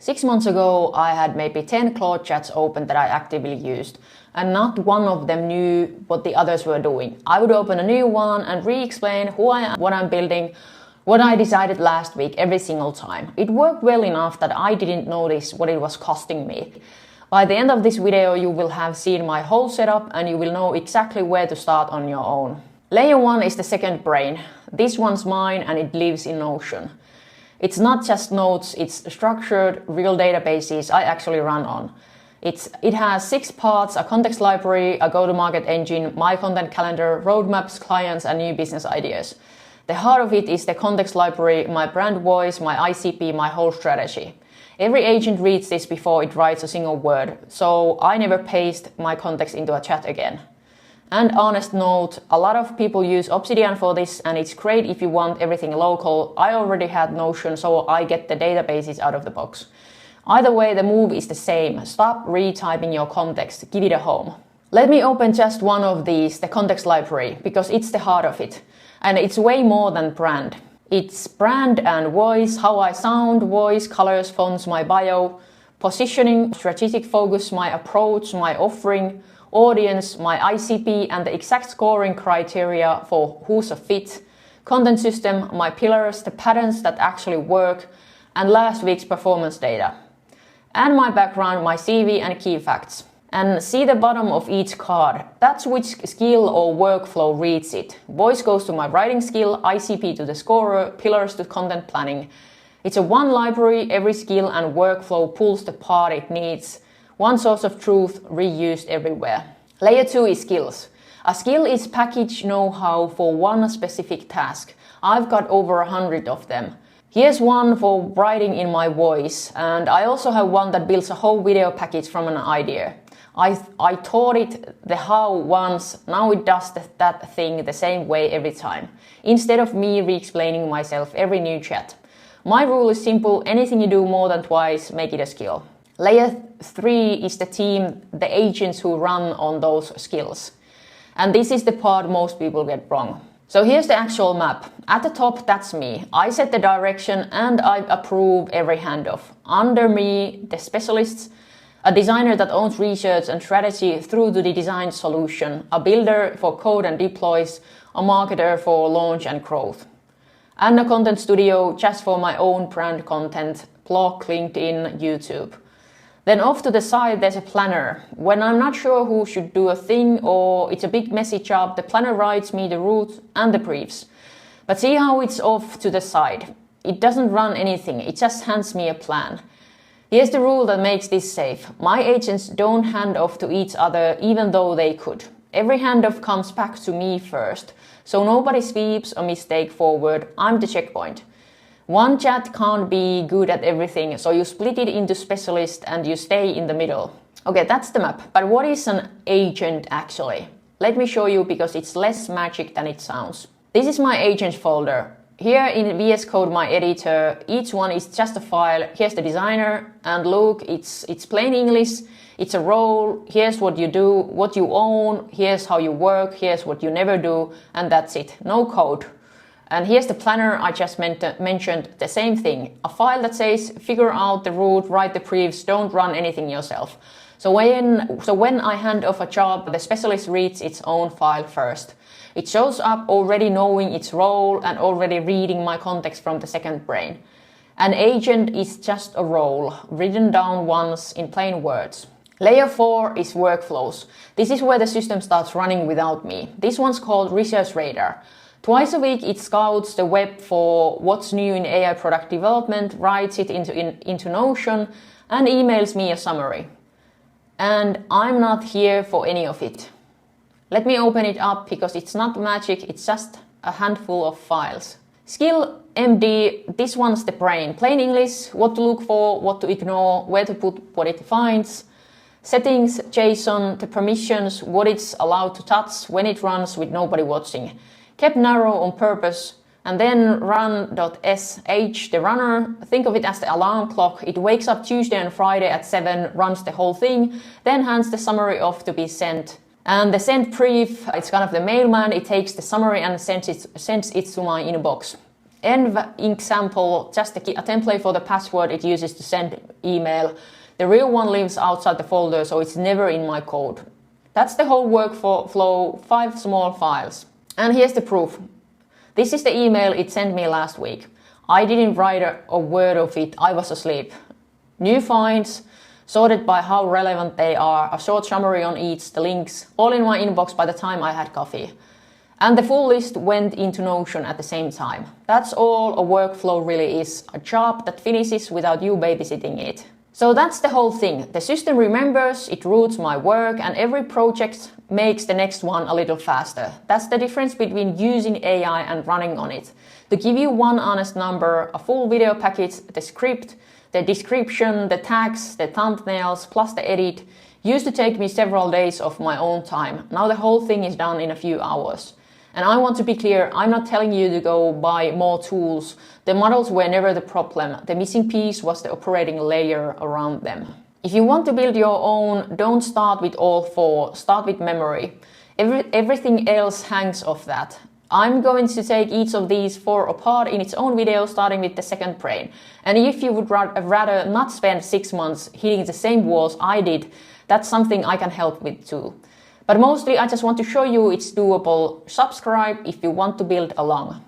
6 months ago, I had maybe 10 Claude chats open that I actively used, and not one of them knew what the others were doing. I would open a new one and re-explain who I am, what I'm building, what I decided last week every single time. It worked well enough that I didn't notice what it was costing me. By the end of this video, you will have seen my whole setup and you will know exactly where to start on your own. Layer 1 is the second brain. This one's mine and it lives in Notion. It's not just notes, it's structured, real databases I actually run on. It has 6 parts, a context library, a go-to-market engine, my content calendar, roadmaps, clients, and new business ideas. The heart of it is the context library, my brand voice, my ICP, my whole strategy. Every agent reads this before it writes a single word, so I never paste my context into a chat again. And honest note, a lot of people use Obsidian for this and it's great if you want everything local. I already had Notion, so I get the databases out of the box. Either way, the move is the same. Stop retyping your context, give it a home. Let me open just one of these, the context library, because it's the heart of it. And it's way more than brand. It's brand and voice, how I sound, voice, colors, fonts, my bio, positioning, strategic focus, my approach, my offering, audience, my ICP, and the exact scoring criteria for who's a fit, content system, my pillars, the patterns that actually work, and last week's performance data. And my background, my CV, and key facts. And see the bottom of each card. That's which skill or workflow reads it. Voice goes to my writing skill, ICP to the scorer, pillars to content planning. It's a one library, every skill and workflow pulls the part it needs. One source of truth, reused everywhere. Layer 2 is skills. A skill is packaged know-how for one specific task. I've got over 100 of them. Here's one for writing in my voice, and I also have one that builds a whole video package from an idea. I taught it the how once, now it does that thing the same way every time, instead of me re-explaining myself every new chat. My rule is simple, anything you do more than twice, make it a skill. Layer 3 is the team, the agents who run on those skills. And this is the part most people get wrong. So here's the actual map. At the top, that's me. I set the direction and I approve every handoff. Under me, the specialists, a designer that owns research and strategy through to the design solution, a builder for code and deploys, a marketer for launch and growth. And a content studio just for my own brand content, blog, LinkedIn, YouTube. Then off to the side there's a planner. When I'm not sure who should do a thing or it's a big messy job, the planner writes me the route and the briefs. But see how it's off to the side. It doesn't run anything, it just hands me a plan. Here's the rule that makes this safe. My agents don't hand off to each other even though they could. Every handoff comes back to me first, so nobody sweeps a mistake forward. I'm the checkpoint. One chat can't be good at everything, so you split it into specialists and you stay in the middle. Okay, that's the map. But what is an agent actually? Let me show you because it's less magic than it sounds. This is my agent folder. Here in VS Code, my editor, each one is just a file. Here's the designer, and look, it's plain English. It's a role. Here's what you do, what you own. Here's how you work. Here's what you never do, and that's it. No code. And here's the planner I just mentioned, the same thing. A file that says, figure out the route, write the briefs, don't run anything yourself. So when I hand off a job, the specialist reads its own file first. It shows up already knowing its role and already reading my context from the second brain. An agent is just a role, written down once in plain words. Layer 4 is workflows. This is where the system starts running without me. This one's called Research Radar. Twice a week it scouts the web for what's new in AI product development, writes it into Notion and emails me a summary. And I'm not here for any of it. Let me open it up because it's not magic, it's just a handful of files. Skill MD, this one's the brain. Plain English, what to look for, what to ignore, where to put what it finds. Settings, JSON, the permissions, what it's allowed to touch when it runs with nobody watching. Kept narrow on purpose. And then run.sh, the runner, think of it as the alarm clock. It wakes up Tuesday and Friday at 7, runs the whole thing, then hands the summary off to be sent. And the sent brief, it's kind of the mailman, it takes the summary and sends it to my inbox. example, just a template for the password it uses to send email. The real one lives outside the folder, so it's never in my code. That's the whole workflow, 5 small files. And here's the proof. This is the email it sent me last week. I didn't write a word of it, I was asleep. New finds, sorted by how relevant they are, a short summary on each, the links, all in my inbox by the time I had coffee. And the full list went into Notion at the same time. That's all a workflow really is, a job that finishes without you babysitting it. So that's the whole thing. The system remembers, it routes my work, and every project makes the next one a little faster. That's the difference between using AI and running on it. To give you one honest number, a full video package, the script, the description, the tags, the thumbnails, plus the edit, used to take me several days of my own time. Now the whole thing is done in a few hours. And I want to be clear, I'm not telling you to go buy more tools. The models were never the problem. The missing piece was the operating layer around them. If you want to build your own, don't start with all 4, start with memory. Everything else hangs off that. I'm going to take each of these 4 apart in its own video, starting with the second brain. And if you would rather not spend 6 months hitting the same walls I did, that's something I can help with too. But mostly I just want to show you it's doable. Subscribe if you want to build along.